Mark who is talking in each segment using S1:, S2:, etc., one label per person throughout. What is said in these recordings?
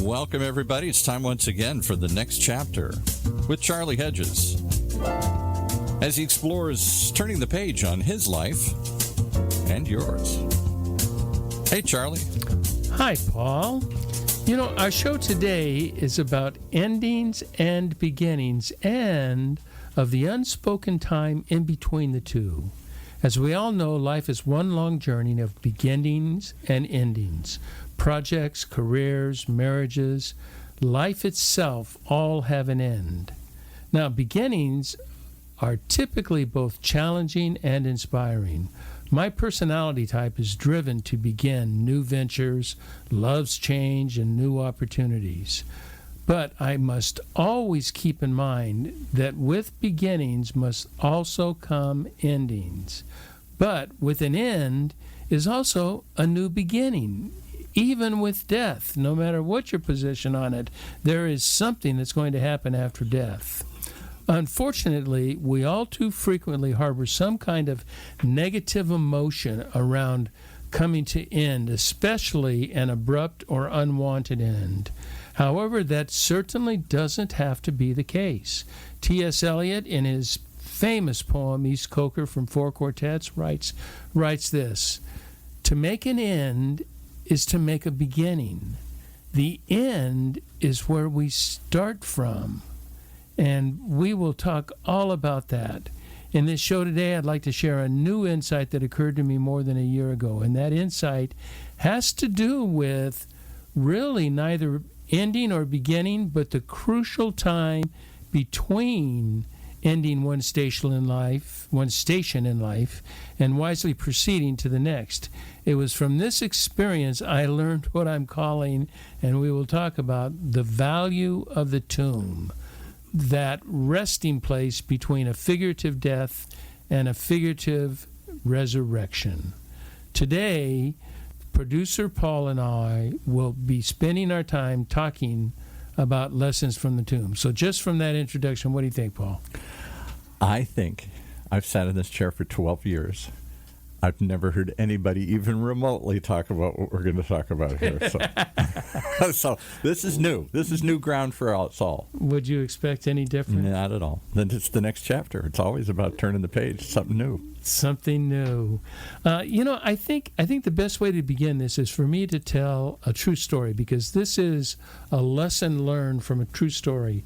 S1: Welcome, everybody. It's time once again for the next chapter with Charlie Hedges as he explores turning the page on his life and yours. Hey, Charlie.
S2: Hi, Paul. You know, our show today is about endings and beginnings and of the unspoken time in between the two. As we all know, life is one long journey of beginnings and endings. Projects, careers, marriages, life itself all have an end. Now, beginnings are typically both challenging and inspiring. My personality type is driven to begin new ventures, loves change, and new opportunities. But I must always keep in mind that with beginnings must also come endings. But with an end is also a new beginning. Even with death, no matter what your position on it, there is something that's going to happen after death. Unfortunately, we all too frequently harbor some kind of negative emotion around coming to end, especially an abrupt or unwanted end. However, that certainly doesn't have to be the case. T.S. Eliot, in his famous poem, East Coker from Four Quartets, writes this: "To make an end is to make a beginning. The end is where we start from." And we will talk all about that. In this show today, I'd like to share a new insight that occurred to me more than a year ago. And that insight has to do with really neither ending or beginning, but the crucial time between ending one station in life, and wisely proceeding to the next. It was from this experience I learned what I'm calling, and we will talk about, the value of the tomb, that resting place between a figurative death and a figurative resurrection. Today, producer Paul and I will be spending our time talking about lessons from the tomb. So just from that introduction, what do you think, Paul?
S1: I think I've sat in this chair for 12 years. I've never heard anybody even remotely talk about what we're going to talk about here. So, so this is new. This is new ground for us all.
S2: Would you expect any different?
S1: Not at all. Then it's the next chapter. It's always about turning the page, something new.
S2: Something new. I think the best way to begin this is for me to tell a true story, because this is a lesson learned from a true story.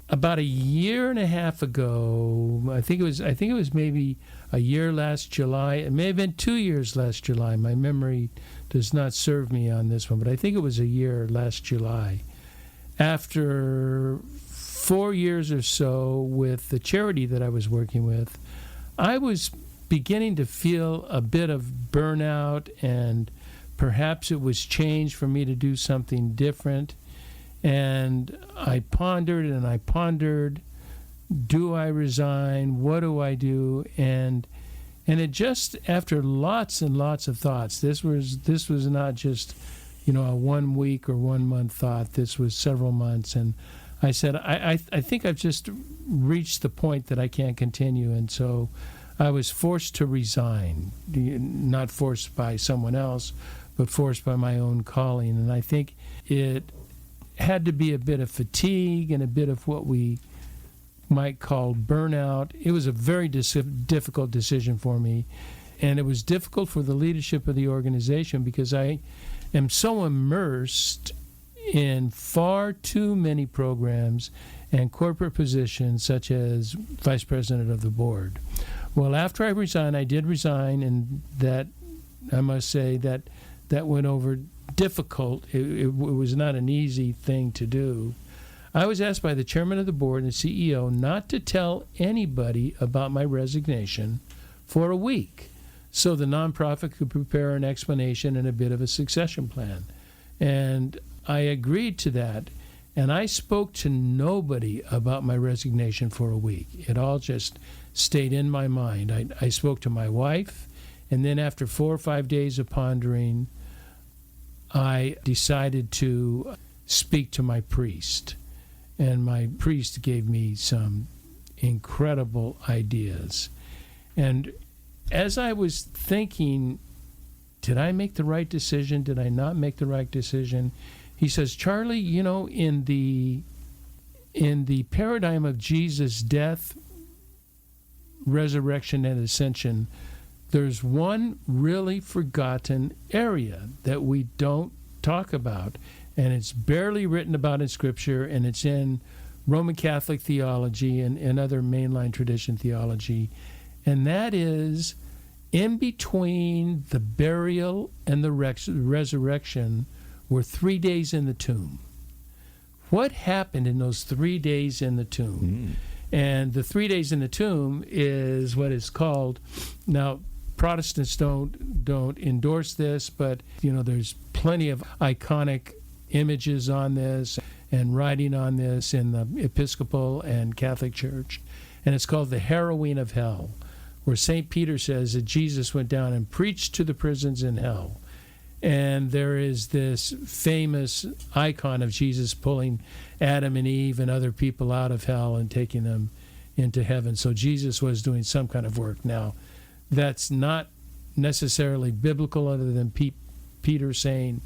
S2: About a year and a half ago, I think it was maybe a year last July. It may have been 2 years last July. My memory does not serve me on this one, but I think it was a year last July. After 4 years or so with the charity that I was working with, I was beginning to feel a bit of burnout, and perhaps it was changed for me to do something different. And I pondered, do I resign? What do I do? And it just, after lots and lots of thoughts, this was not just, a 1 week or 1 month thought. This was several months. And I said, I think I've just reached the point that I can't continue. And so I was forced to resign, not forced by someone else, but forced by my own calling. And I think it had to be a bit of fatigue and a bit of what we might call burnout. It was a very difficult decision for me, and it was difficult for the leadership of the organization because I am so immersed in far too many programs and corporate positions, such as vice president of the board. Well, after I resigned, I did resign, and that, I must say, that went over difficult. It was not an easy thing to do. I was asked by the chairman of the board and the CEO not to tell anybody about my resignation for a week, so the nonprofit could prepare an explanation and a bit of a succession plan. And I agreed to that, and I spoke to nobody about my resignation for a week. It all just stayed in my mind. I spoke to my wife, and then after 4 or 5 days of pondering, I decided to speak to my priest. And my priest gave me some incredible ideas. And as I was thinking, did I make the right decision? Did I not make the right decision? He says, Charlie, in the paradigm of Jesus' death, resurrection, and ascension, there's one really forgotten area that we don't talk about, and it's barely written about in Scripture, and it's in Roman Catholic theology and other mainline tradition theology, and that is in between the burial and the resurrection were 3 days in the tomb. What happened in those 3 days in the tomb? And the 3 days in the tomb is what is called, now Protestants don't endorse this, but there's plenty of iconic images on this and writing on this in the Episcopal and Catholic Church, and it's called the harrowing of hell, where St. Peter says that Jesus went down and preached to the prisons in hell. And there is this famous icon of Jesus pulling Adam and Eve and other people out of hell and taking them into heaven. So Jesus was doing some kind of work. Now, that's not necessarily biblical, other than Peter saying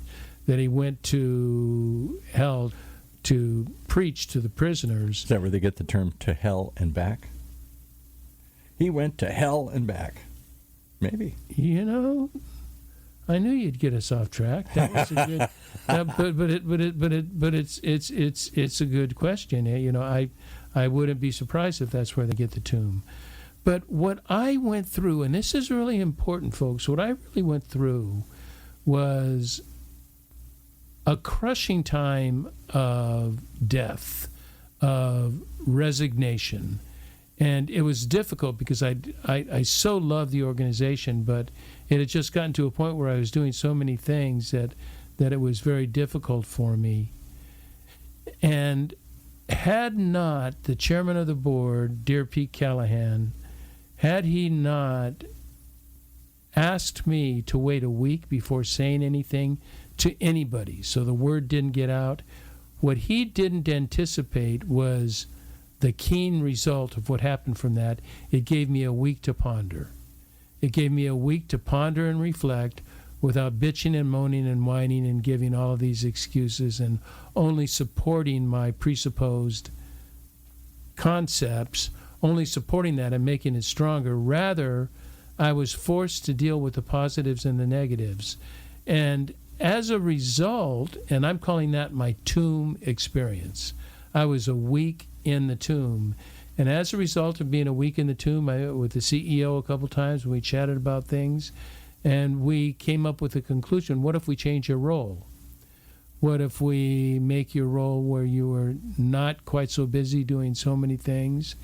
S2: that he went to hell to preach to the prisoners.
S1: Is that where they get the term "to hell and back"? He went to hell and back. Maybe. I knew you'd get us off track. That was a good, it's a good question. I wouldn't be surprised if that's where they get the tomb. But what I went through, and this is really important, folks, what I really went through was a crushing time of death, of resignation. And it was difficult because I so loved the organization, but it had just gotten to a point where I was doing so many things that it was very difficult for me. And had not the chairman of the board, dear Pete Callahan, had he not asked me to wait a week before saying anything to anybody so the word didn't get out, what he didn't anticipate was the keen result of what happened from that. It gave me a week to ponder. It gave me a week to ponder and reflect without bitching and moaning and whining and giving all of these excuses and only supporting my presupposed concepts, only supporting that and making it stronger. Rather, I was forced to deal with the positives and the negatives. And as a result, and I'm calling that my tomb experience, I was a week in the tomb. And as a result of being a week in the tomb, I met with the CEO a couple times, and we chatted about things, and we came up with a conclusion. What if we change your role? What if we make your role where you are not quite so busy doing so many things,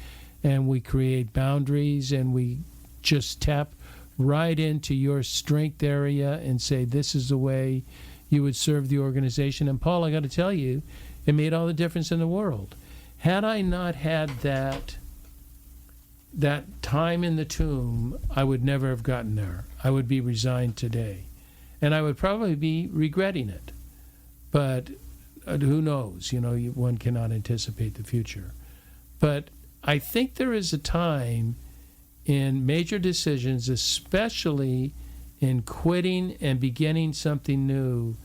S1: and we create boundaries, and we just tap right into your strength area and say, this is the way you would serve the organization. And Paul, I got to tell you, it made all the difference in the world. Had I not had that time in the tomb, I would never have gotten there. I would be resigned today. And I would probably be regretting it. But who knows? One cannot anticipate the future. But I think there is a time in major decisions, especially in quitting and beginning something new,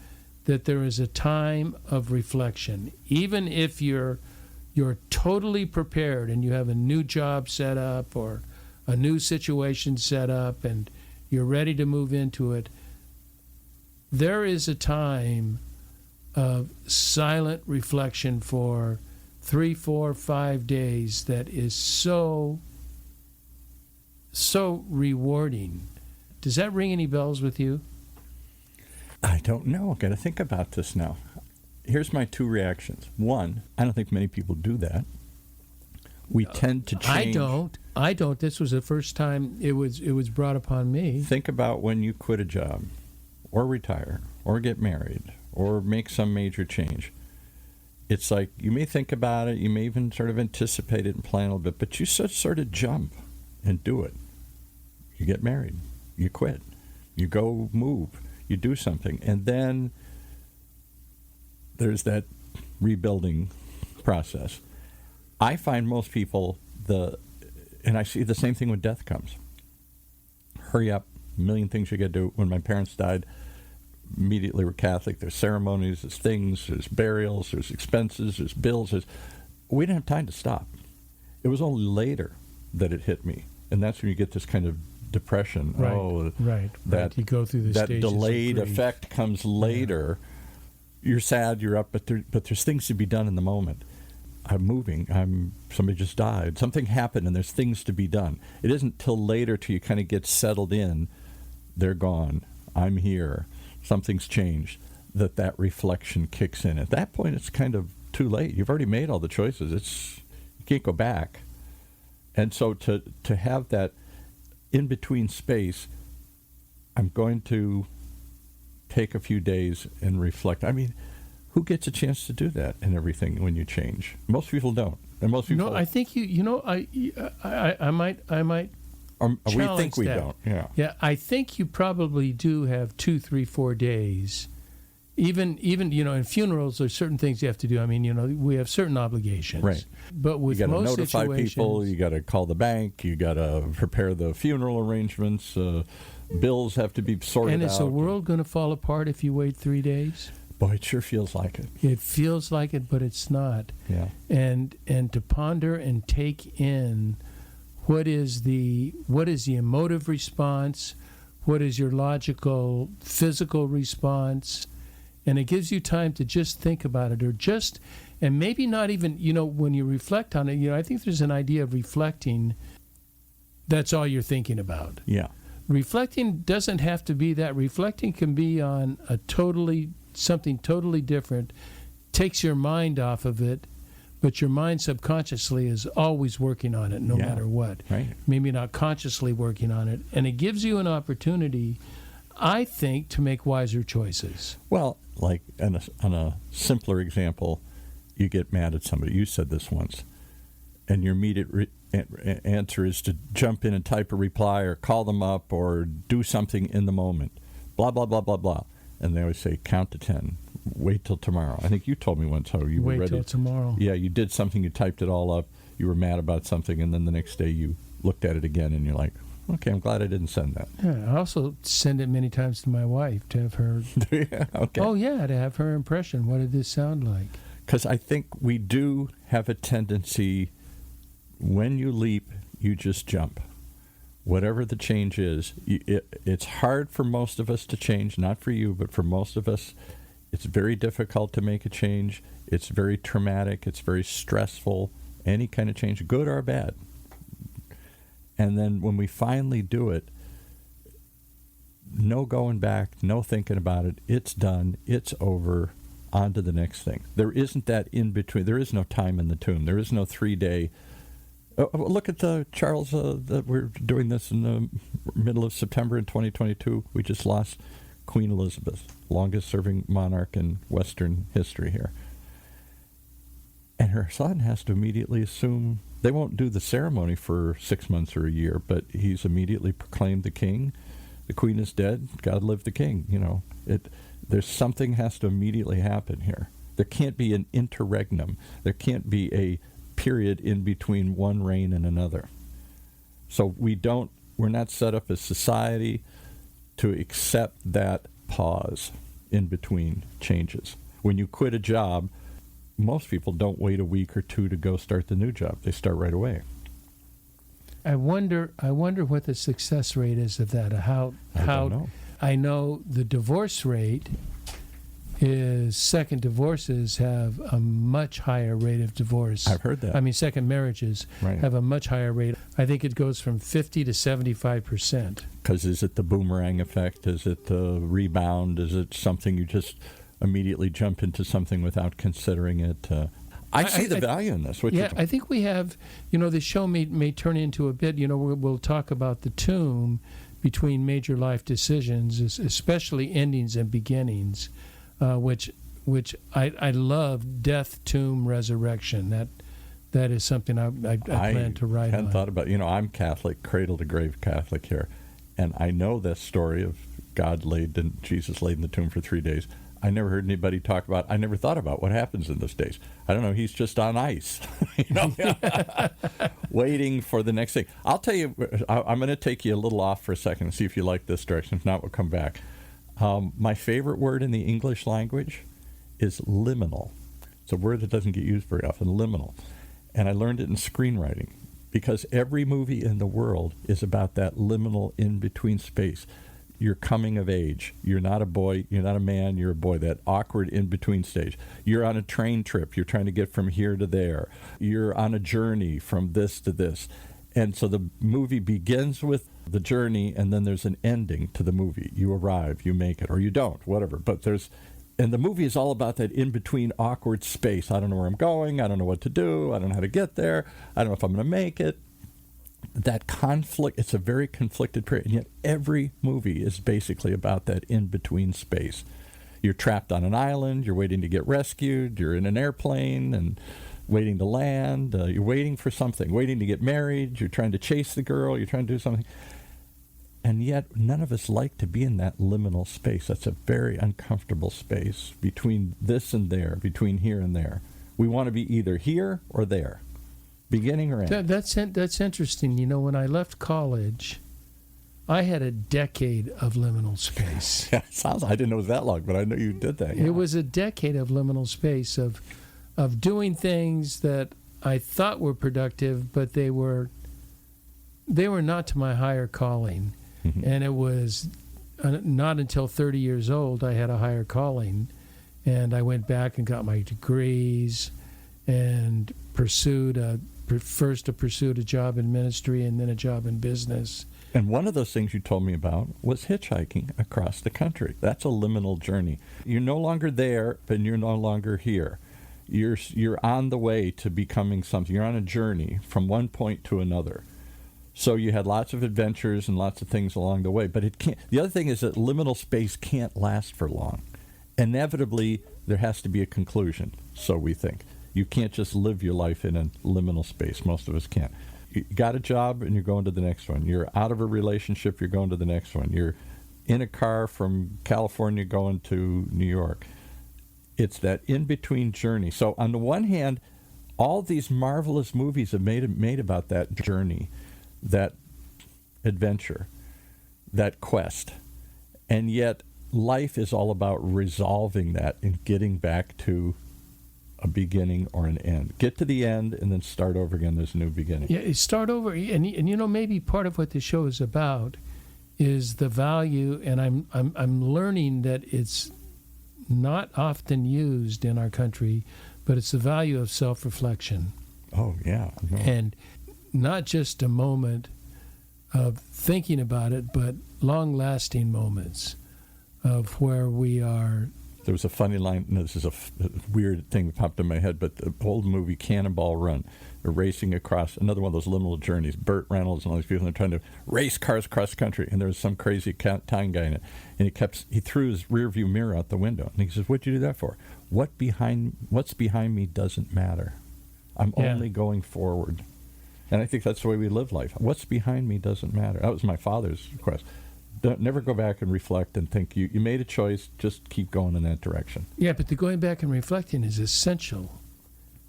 S1: that there is a time of reflection. Even if you're totally prepared and you have a new job set up or a new situation set up and you're ready to move into it, there is a time of silent reflection for 3, 4, 5 days that is so rewarding. Does that ring any bells with you? I don't know. I've got to think about this now. Here's my two reactions. One, I don't think many people do that. We tend to change.
S2: I don't. This was the first time it was brought upon me.
S1: Think about when you quit a job or retire or get married or make some major change. It's like you may think about it, you may even sort of anticipate it and plan a little bit, but you sort of jump and do it. You get married, you quit, you go move, you do something, and then there's that rebuilding process. I find most people, and I see the same thing when death comes. Hurry up, a million things you got to do. When my parents died, immediately were Catholic. There's ceremonies, there's things, there's burials, there's expenses, there's bills. We didn't have time to stop. It was only later that it hit me, and that's when you get this kind of depression.
S2: Right. You go through the
S1: that
S2: stages of
S1: delayed
S2: grief.
S1: effect comes later. Yeah. You're sad, you're up, but there's things to be done in the moment. I'm moving. Somebody just died. Something happened, and there's things to be done. It isn't till later till you kind of get settled in. They're gone. I'm here. Something's changed. That reflection kicks in. At that point, it's kind of too late. You've already made all the choices. You can't go back. And so to have that in between space, I'm going to take a few days and reflect. I mean, who gets a chance to do that and everything when you change? Most people don't, and most people.
S2: No, I think I might.
S1: We think we
S2: that.
S1: don't. Yeah.
S2: Yeah, I think you probably do have 2, 3, 4 days. Even in funerals, there's certain things you have to do. I mean, we have certain obligations.
S1: Right.
S2: But with
S1: you got to
S2: most
S1: notify
S2: situations,
S1: people. You got to call the bank. You got to prepare the funeral arrangements. Bills have to be sorted out.
S2: And is the world going to fall apart if you wait 3 days?
S1: Boy, it sure feels like it.
S2: It feels like it, but it's not.
S1: Yeah.
S2: And to ponder and take in what is the emotive response, what is your logical, physical response, and it gives you time to just think about it, and maybe not even, when you reflect on it, I think there's an idea of reflecting. That's all you're thinking about.
S1: Yeah.
S2: Reflecting doesn't have to be that. Reflecting can be on something totally different, takes your mind off of it, but your mind subconsciously is always working on it no matter what.
S1: Right.
S2: Maybe not consciously working on it. And it gives you an opportunity, I think, to make wiser choices.
S1: Well, like on a simpler example, you get mad at somebody. You said this once, and your immediate answer is to jump in and type a reply or call them up or do something in the moment. Blah, blah, blah, blah, blah. And they always say, count to 10. Wait till tomorrow. I think you told me once how you were ready.
S2: Wait till tomorrow.
S1: Yeah, you did something, you typed it all up, you were mad about something, and then the next day you looked at it again and you're like, okay, I'm glad I didn't send that.
S2: Yeah, I also send it many times to my wife to have her.
S1: Yeah, okay.
S2: Oh, yeah, to have her impression. What did this sound like?
S1: Because I think we do have a tendency, when you leap, you just jump. Whatever the change is, it's hard for most of us to change, not for you, but for most of us, it's very difficult to make a change. It's very traumatic. It's very stressful. Any kind of change, good or bad. And then when we finally do it, no going back, no thinking about it. It's done. It's over. On to the next thing. There isn't that in between. There is no time in the tomb. There is no 3-day. Look at Charles. We're doing this in the middle of September in 2022. We just lost Queen Elizabeth, longest-serving monarch in Western history here. And her son has to immediately assume, they won't do the ceremony for 6 months or a year, but he's immediately proclaimed the king. The queen is dead. God live the king. There's something has to immediately happen here. There can't be an interregnum. There can't be a period in between one reign and another. So we're not set up as society to accept that pause in between changes. When you quit a job, most people don't wait a week or two to go start the new job. They start right away.
S2: I wonder what the success rate is of that.
S1: I don't know.
S2: I know the divorce rate is second divorces have a much higher rate of divorce.
S1: I've heard that.
S2: I mean, second marriages have a much higher rate. I think it goes from 50 to 75%.
S1: Because is it the boomerang effect? Is it the rebound? Is it something you just immediately jump into something without considering it? I see the value in this.
S2: I think we have, the show may turn into a bit, we'll talk about the tomb between major life decisions, especially endings and beginnings, which I love, death, tomb, resurrection. That is something I plan to write on.
S1: I hadn't thought about, I'm Catholic, cradle to grave Catholic here, and I know this story of Jesus laid in the tomb for 3 days. I never heard anybody talk about, I never thought about what happens in those days. I don't know, he's just on ice, waiting for the next thing. I'll tell you, I'm going to take you a little off for a second and see if you like this direction. If not, we'll come back. My favorite word in the English language is liminal. It's a word that doesn't get used very often, liminal. And I learned it in screenwriting because every movie in the world is about that liminal in-between space. You're coming of age. You're not a boy. You're not a man. You're a boy. That awkward in-between stage. You're on a train trip. You're trying to get from here to there. You're on a journey from this to this. And so the movie begins with the journey, and then there's an ending to the movie. You arrive, you make it, or you don't, whatever. But and the movie is all about that in-between awkward space. I don't know where I'm going. I don't know what to do. I don't know how to get there. I don't know if I'm going to make it. That conflict, it's a very conflicted period. And yet every movie is basically about that in-between space. You're trapped on an island. You're waiting to get rescued. You're in an airplane and waiting to land. You're waiting for something, waiting to get married. You're trying to chase the girl. You're trying to do something. And yet none of us like to be in that liminal space. That's a very uncomfortable space between this and there, between here and there. We want to be either here or there, beginning or end.
S2: That's interesting. You know, when I left college, I had a decade of liminal space.
S1: Yeah, I didn't know it was that long, but I know you did that. Yeah.
S2: It was a decade of liminal space of doing things that I thought were productive, but they were not to my higher calling. Mm-hmm. And it was not until 30 years old I had a higher calling, and I went back and got my degrees and pursued a job in ministry and then a job in business.
S1: And one of those things you told me about was hitchhiking across the country. That's a liminal journey. You're no longer there, but you're no longer here. You're on the way to becoming something. You're on a journey from one point to another. So you had lots of adventures and lots of things along the way, but it can't. The other thing is that liminal space can't last for long. Inevitably, there has to be a conclusion, so we think. You can't just live your life in a liminal space. Most of us can't. You got a job and you're going to the next one. You're out of a relationship, you're going to the next one. You're in a car from California going to New York. It's that in-between journey. So on the one hand, all these marvelous movies have made about that journey, that adventure, that quest. And yet life is all about resolving that and getting back to a beginning or an end. Get to the end and then start over again. There's a new beginning.
S2: Yeah, start over. And you know, maybe part of what the show is about is the value, and I'm learning that it's not often used in our country, but it's the value of self-reflection.
S1: Oh, yeah. No.
S2: And not just a moment of thinking about it, but long-lasting moments of where we are.
S1: There was a funny line, no, this is a weird thing that popped in my head, but the old movie Cannonball Run, they're racing across another one of those liminal journeys. Burt Reynolds and all these people are trying to race cars across the country, and there was some crazy Italian guy in it, and he threw his rear view mirror out the window, and he says, "What'd you do that for? What's behind me doesn't matter. I'm only going forward." And I think that's the way we live life. What's behind me doesn't matter. That was my father's request. Never go back and reflect and think you made a choice. Just keep going in that direction.
S2: Yeah, but the going back and reflecting is essential.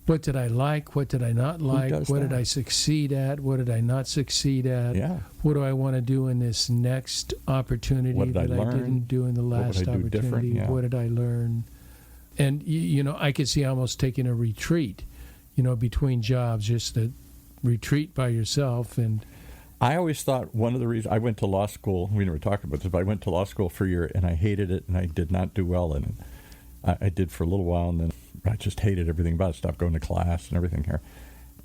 S2: What did I like? What did I not like? What did I succeed at? What did I not succeed at?
S1: Yeah.
S2: What do I want to do in this next opportunity that I didn't do in the last opportunity?
S1: Yeah.
S2: What did I learn? And, you know, I could see almost taking a retreat, you know, between jobs, just to retreat by yourself. And
S1: I always thought one of the reasons I went to law school, we never talked about this, but I went to law school for a year and I hated it and I did not do well in it. I did for a little while and then I just hated everything about it, stopped going to class and everything here.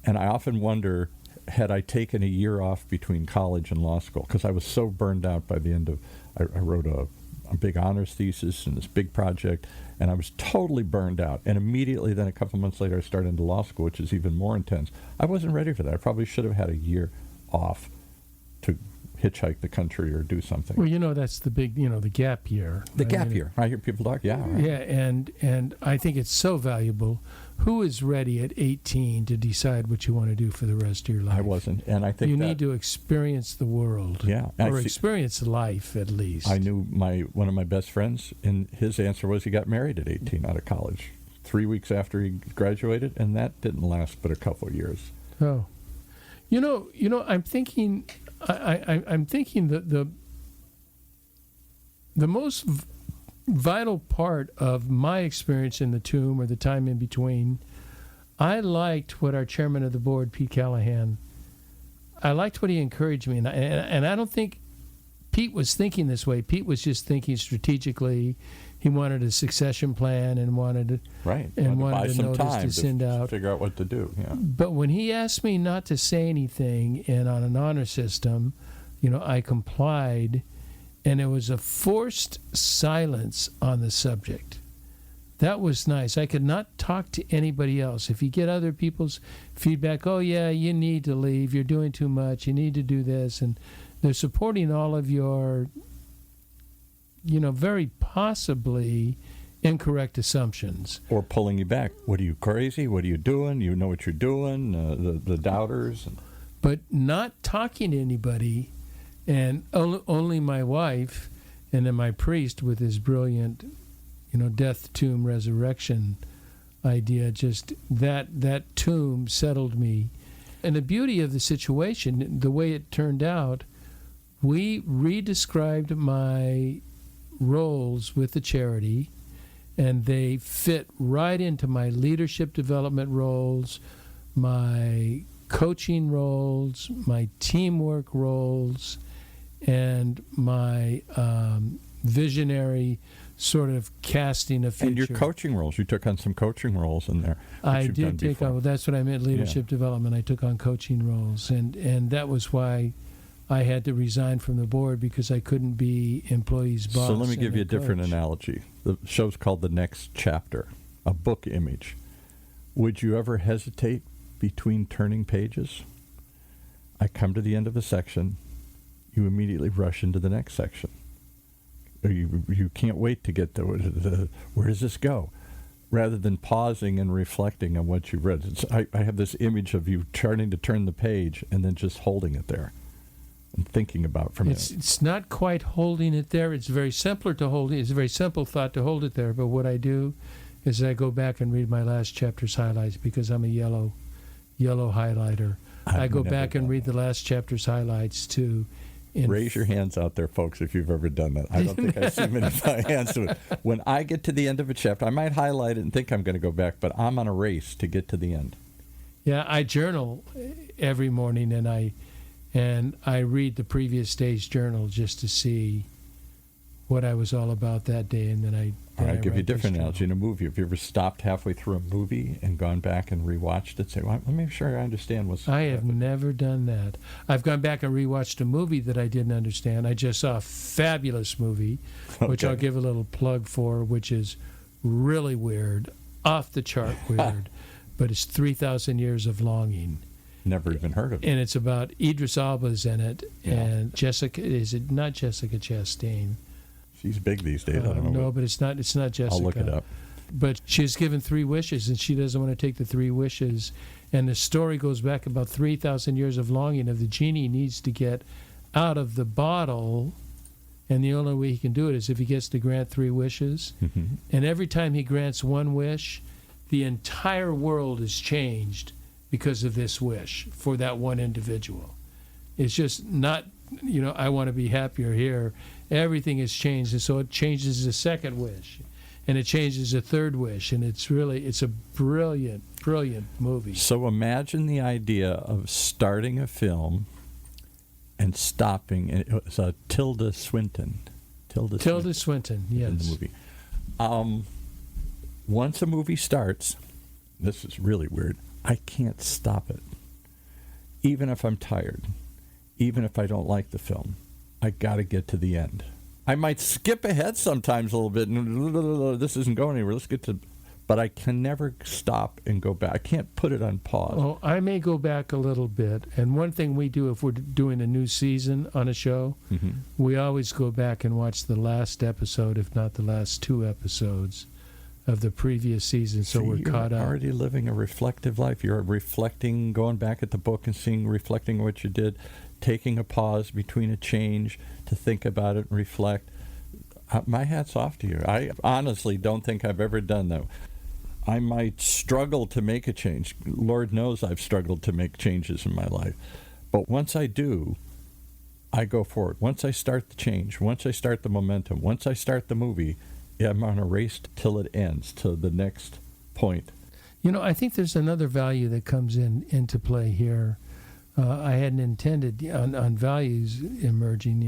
S1: And I often wonder, had I taken a year off between college and law school, because I was so burned out by the end of, I wrote a big honors thesis and this big project, and I was totally burned out. And immediately then a couple months later I started into law school, which is even more intense. I wasn't ready for that. I probably should have had a year off to hitchhike the country or do something.
S2: Well, you know, that's the big, you know, the gap year.
S1: The gap year. I hear people talk, yeah. Right.
S2: Yeah, and I think it's so valuable. Who is ready at 18 to decide what you want to do for the rest of your life?
S1: I wasn't, and I think
S2: you need to experience the world.
S1: Yeah.
S2: Or experience life, at least.
S1: I knew one of my best friends, and his answer was he got married at 18 out of college, 3 weeks after he graduated, and that didn't last but a couple of years.
S2: Oh. You know, I'm thinking... I'm thinking that the most vital part of my experience in the tomb or the time in between, I liked what our chairman of the board, Pete Callahan, I liked what he encouraged me. And I don't think Pete was thinking this way. Pete was just thinking strategically. He wanted a succession plan and wanted
S1: Right.
S2: and
S1: Wanted
S2: wanted
S1: to buy
S2: a
S1: some
S2: notice
S1: time
S2: to send out.
S1: figure out what to do. Yeah.
S2: But when he asked me not to say anything and on an honor system, I complied, and it was a forced silence on the subject. That was nice. I could not talk to anybody else. If you get other people's feedback, oh yeah, you need to leave, you're doing too much, you need to do this, and they're supporting all of your, very possibly incorrect assumptions.
S1: Or pulling you back. What are you, crazy? What are you doing? You know what you're doing? The doubters.
S2: But not talking to anybody, and only my wife and then my priest with his brilliant, death, tomb, resurrection idea, just that tomb settled me. And the beauty of the situation, the way it turned out, we redescribed my roles with the charity, and they fit right into my leadership development roles, my coaching roles, my teamwork roles, and my visionary sort of casting a future.
S1: And your coaching roles. You took on some coaching roles in there.
S2: I did take on, that's what I meant, leadership development. I took on coaching roles, and that was why I had to resign from the board, because I couldn't be employees' boss.
S1: So let me give you a different
S2: coach.
S1: analogy. The show's called The Next Chapter, a book image. Would you ever hesitate between turning pages? I come to the end of a section, you immediately rush into the next section. You can't wait to get to where does this go? Rather than pausing and reflecting on what you've read. I have this image of you turning to turn the page and then just holding it there and thinking about it for a minute.
S2: It's not quite holding it there. It's very simpler to hold it. It's a very simple thought to hold it there. But what I do is I go back and read my last chapter's highlights, because I'm a yellow highlighter. I go back and read the last chapter's highlights too.
S1: Raise your hands out there, folks, if you've ever done that. I don't think I've seen many hands do it. When I get to the end of a chapter, I might highlight it and think I'm going to go back, but I'm on a race to get to the end.
S2: Yeah, I journal every morning, and I read the previous day's journal just to see what I was all about that day, and then I
S1: give you a different analogy. In a movie, have you ever stopped halfway through a movie and gone back and rewatched it? Say, well, let me make sure I understand what's
S2: I have never done that. I've gone back and rewatched a movie that I didn't understand. I just saw a fabulous movie, which I'll give a little plug for, which is really weird, off the chart weird, but it's 3,000 Years of Longing.
S1: Never even heard of it.
S2: And it's about Idris Elba's in it, and Jessica, is it not Jessica Chastain?
S1: She's big these days. I don't know.
S2: No, but it's not Jessica.
S1: I'll look it up.
S2: But she's given 3 wishes, and she doesn't want to take the 3 wishes. And the story goes back about 3,000 years of longing of the genie needs to get out of the bottle, and the only way he can do it is if he gets to grant 3 wishes.
S1: Mm-hmm.
S2: And every time he grants 1 wish, the entire world is changed because of this wish for that one individual. It's just not, I want to be happier here. Everything has changed, and so it changes the 2nd wish, and it changes the 3rd wish, and it's a brilliant, brilliant movie.
S1: So imagine the idea of starting a film and stopping. It was Tilda Swinton.
S2: Tilda Swinton, yes.
S1: In the movie. Once a movie starts, this is really weird, I can't stop it. Even if I'm tired, even if I don't like the film, I got to get to the end. I might skip ahead sometimes a little bit. This isn't going anywhere. Let's get to... But I can never stop and go back. I can't put it on pause.
S2: Oh, I may go back a little bit. And one thing we do if we're doing a new season on a show, we always go back and watch the last episode, if not the last 2 episodes of the previous season, so we're caught up.
S1: You're already living a reflective life. You're reflecting, going back at the book and reflecting what you did, taking a pause between a change to think about it and reflect. My hat's off to you. I honestly don't think I've ever done that. I might struggle to make a change. Lord knows I've struggled to make changes in my life. But once I do, I go forward. Once I start the change, once I start the momentum, once I start the movie, I'm on a race till it ends, to the next point.
S2: I think there's another value that comes into play here. I hadn't intended on values emerging,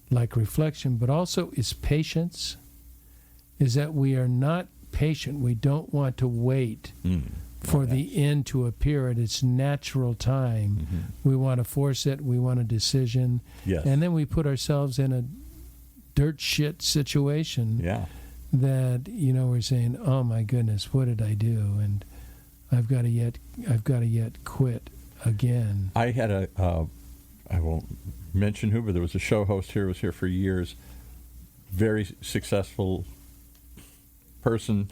S2: like reflection, but also is patience. Is that we are not patient. We don't want to wait for the end to appear at its natural time.
S1: Mm-hmm.
S2: We want to force it. We want a decision.
S1: Yes.
S2: And then we put ourselves in a dirt shit situation.
S1: Yeah.
S2: That we're saying, oh my goodness, what did I do? And I've got to yet quit again.
S1: I had I won't mention who, but there was a show host here, was here for years, very successful person,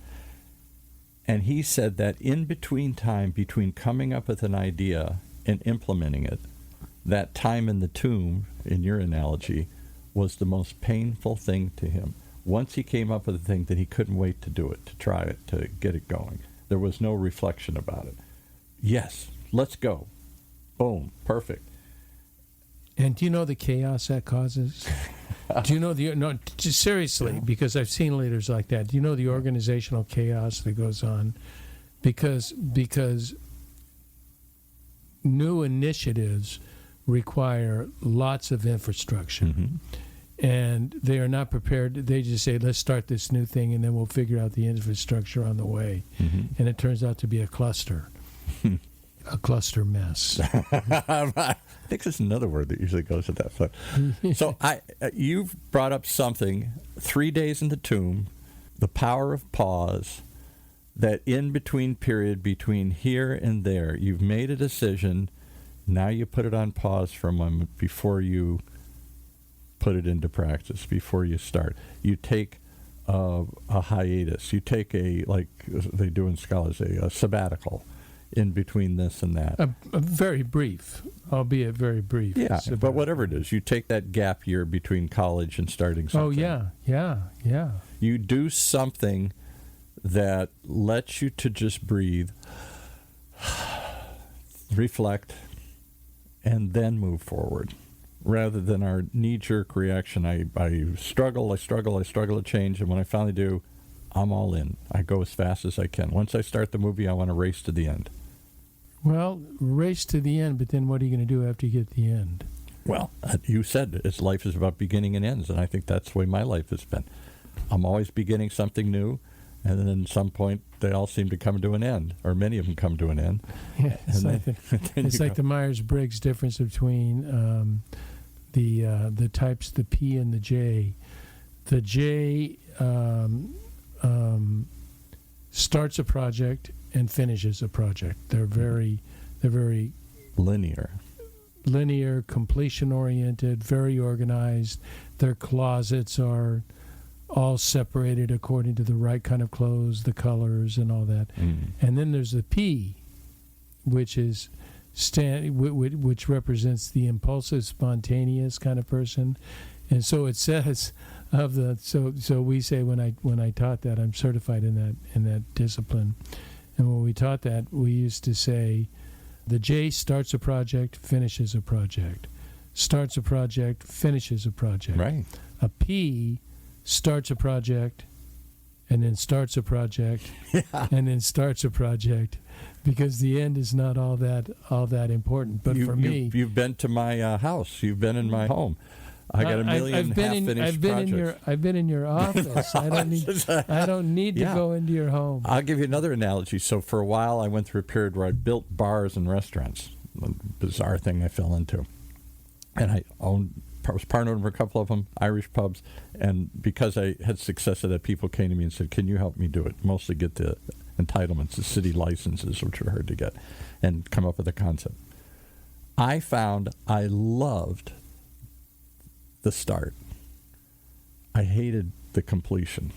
S1: and he said that in between time between coming up with an idea and implementing it, that time in the tomb, in your analogy, was the most painful thing to him. Once he came up with a thing, that he couldn't wait to do it, to try it, to get it going. There was no reflection about it. Yes, let's go. Boom, perfect.
S2: And do you know the chaos that causes? Do you know seriously, because I've seen leaders like that. Do you know the organizational chaos that goes on? Because new initiatives require lots of infrastructure.
S1: Mm-hmm.
S2: And they are not prepared. They just say, let's start this new thing, and then we'll figure out the infrastructure on the way.
S1: Mm-hmm.
S2: And it turns out to be a cluster mess.
S1: I think there's another word that usually goes with that. So you've brought up something, 3 days in the tomb, the power of pause, that in-between period between here and there. You've made a decision. Now you put it on pause for a moment before you put it into practice, before you start. You take a hiatus. You take like they do in scholars, a sabbatical in between this and that.
S2: A very brief, albeit very brief.
S1: Yeah,
S2: sabbatical.
S1: but whatever it is, you take that gap year between college and starting something.
S2: Oh, yeah.
S1: You do something that lets you to just breathe, reflect, and then move forward. Rather than our knee-jerk reaction, I struggle to change, and when I finally do, I'm all in. I go as fast as I can. Once I start the movie, I want to race to the end.
S2: Well, race to the end, but then what are you going to do after you get to the end?
S1: Well, you said life is about beginning and ends, and I think that's the way my life has been. I'm always beginning something new, and then at some point, they all seem to come to an end, or many of them come to an end.
S2: Yeah, it's like the Myers-Briggs difference between the types, the P and the J. The J starts a project and finishes a project. They're very linear, completion-oriented, very organized. Their closets are all separated according to the right kind of clothes, the colors, and all that. And then there's the P, which is which represents the impulsive, spontaneous kind of person. And so it says of the so we say when I taught that, I'm certified in that discipline. And when we taught that, we used to say the J starts a project, finishes a project. Starts a project, finishes a project.
S1: Right.
S2: A P starts a project, and then starts a project, and then starts a project, because the end is not all that important. But for me,
S1: you've been to my house. You've been in my home. I got a million half-finished projects.
S2: I've been in your office. I don't need to go into your home.
S1: I'll give you another analogy. So for a while, I went through a period where I built bars and restaurants. A bizarre thing I fell into, and I was part owner of a couple of them, Irish pubs, and because I had success at that, people came to me and said, "Can you help me do it?" Mostly get the entitlements, the city licenses, which are hard to get, and come up with a concept. I found I loved the start. I hated the completion.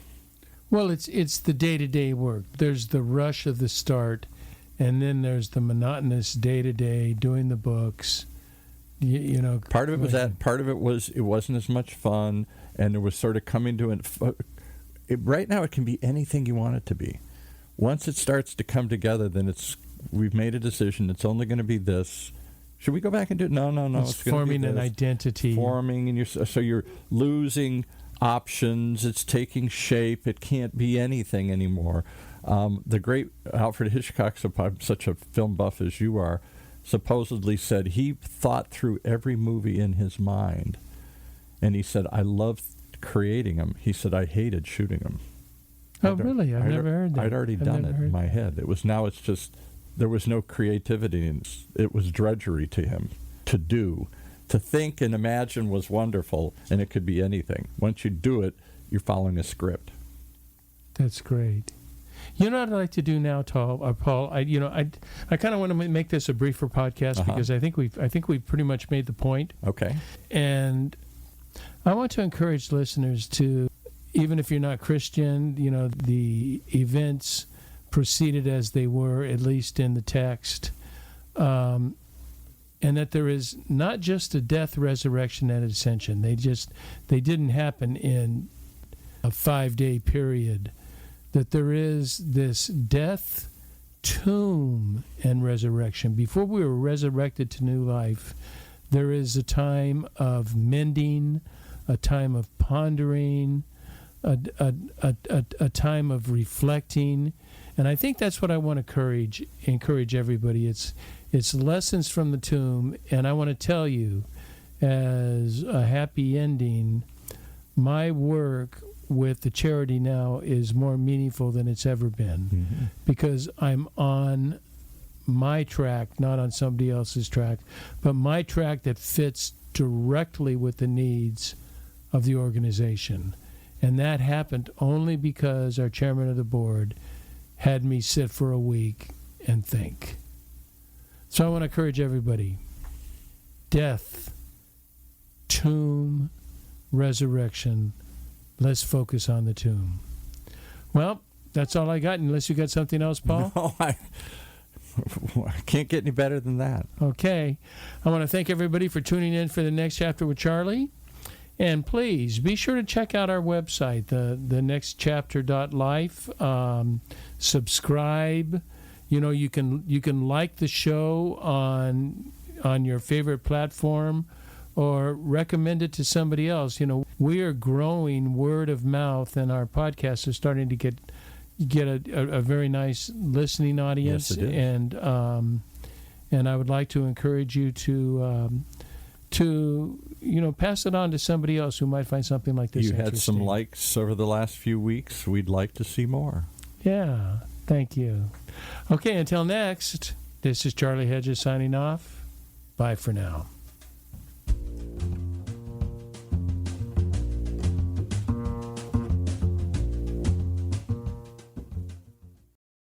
S2: Well, it's the day-to-day work. There's the rush of the start, and then there's the monotonous day-to-day doing the books. You know,
S1: part of it was that. Part of it was it wasn't as much fun, and it was sort of coming to an. Right now, it can be anything you want it to be. Once it starts to come together, then we've made a decision. It's only going to be this. Should we go back and do it? No.
S2: It's forming an identity.
S1: Forming, and so you're losing options. It's taking shape. It can't be anything anymore. The great Alfred Hitchcock, I'm such a film buff as you are, supposedly said he thought through every movie in his mind. And he said, I loved creating them. He said, I hated shooting them.
S2: Oh, really? I've never heard that.
S1: I'd already done it in my head. It's just, there was no creativity, and it was drudgery to him to do. To think and imagine was wonderful, and it could be anything. Once you do it, you're following a script.
S2: That's great. You know what I'd like to do now, Paul? I kind of want to make this a briefer podcast because I think we've pretty much made the point.
S1: Okay.
S2: And I want to encourage listeners to, even if you're not Christian, the events proceeded as they were, at least in the text, and that there is not just a death, resurrection, and ascension. They didn't happen in a 5-day period. That there is this death, tomb, and resurrection. Before we were resurrected to new life, there is a time of mending, a time of pondering, a time of reflecting, and I think that's what I want to encourage everybody. It's lessons from the tomb, and I want to tell you, as a happy ending, my work with the charity now is more meaningful than it's ever been, because I'm on my track, not on somebody else's track, but my track that fits directly with the needs of the organization. And that happened only because our chairman of the board had me sit for a week and think. So I want to encourage everybody. Death, tomb, resurrection. Let's focus on the tomb. Well, that's all I got, unless you got something else, Paul?
S1: No, I can't get any better than that.
S2: Okay. I want to thank everybody for tuning in for the next chapter with Charlie. And please be sure to check out our website, the nextchapter.life. Subscribe. You can like the show on your favorite platform, or recommend it to somebody else. We are growing word of mouth, and our podcast is starting to get a very nice listening audience.
S1: Yes, it is.
S2: And I would like to encourage you to pass it on to somebody else who might find something like this interesting.
S1: You had some likes over the last few weeks. We'd like to see more.
S2: Yeah, thank you. Okay, until next, this is Charlie Hedges signing off. Bye for now.